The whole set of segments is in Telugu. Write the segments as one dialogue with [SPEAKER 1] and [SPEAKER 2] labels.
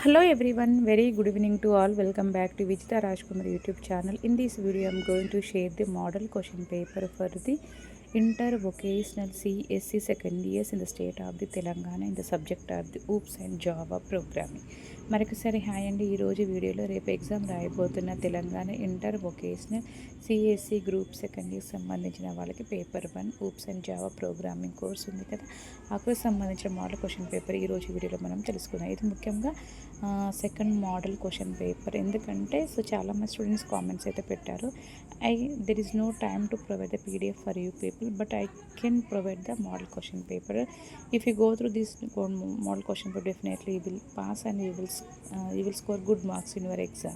[SPEAKER 1] Hello everyone, very good evening to all. Welcome back to Vijita Rajkumar YouTube channel. In this video, I am going to share the model question paper for the Inter-Vocational CSC second years in the state of the Telangana in the subject of the OOPS and Java programming. మరొకసారి హాయ్ అండి. ఈరోజు వీడియోలో రేపు ఎగ్జామ్ రాయబోతున్న Telangana inter vocational CSC group second ఇయర్కి సంబంధించిన వాళ్ళకి paper 1 oops and Java programming course ఉంది కదా, ఆ కోర్స్ సంబంధించిన మోడల్ క్వశ్చన్ పేపర్ ఈరోజు వీడియోలో మనం తెలుసుకుందాం. ఇది ముఖ్యంగా సెకండ్ మోడల్ క్వశ్చన్ పేపర్. ఎందుకంటే చాలామంది స్టూడెంట్స్ కామెంట్స్ అయితే పెట్టారు, there is no time to provide the PDF for you people, but I can provide the model question paper. If you go through this model question paper, definitely you will pass and you will score good marks in your exam.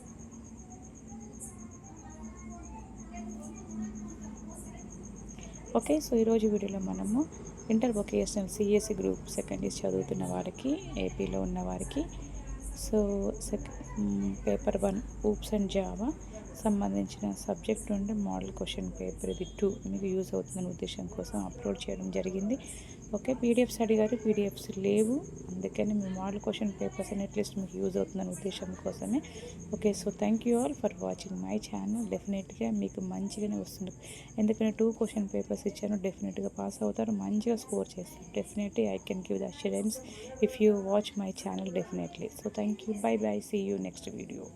[SPEAKER 1] Okay, so ఈరోజు వీడియోలో మనము inter vocational CSC group second year చదువుతున్న వారికి, ఏపీలో ఉన్న వారికి పేపర్ 1 ఊప్స్ అండ్ జావా సంబంధించిన సబ్జెక్ట్ నుండి మోడల్ క్వశ్చన్ పేపర్ ఇది 2 మీకు యూజ్ అవుతుందనే ఉద్దేశం కోసం అప్లోడ్ చేయడం జరిగింది. ఓకే, పీడిఎఫ్స్ అడిగారు, పీడిఎఫ్స్ లేవు, అందుకని మీ మోడల్ క్వశ్చన్ పేపర్స్ అని అట్లీస్ట్ మీకు యూజ్ అవుతుందనే ఉద్దేశం కోసమే. Okay, so thank you all for watching my channel. డెఫినెట్గా మీకు మంచిగానే వస్తుంది, ఎందుకంటే 2 క్వశ్చన్ పేపర్స్ ఇచ్చాను. డెఫినెట్గా పాస్ అవుతారు, మంచిగా స్కోర్ చేస్తారు. Definitely I can give the assurance if you watch my channel definitely. So thank you, bye bye, see you next video.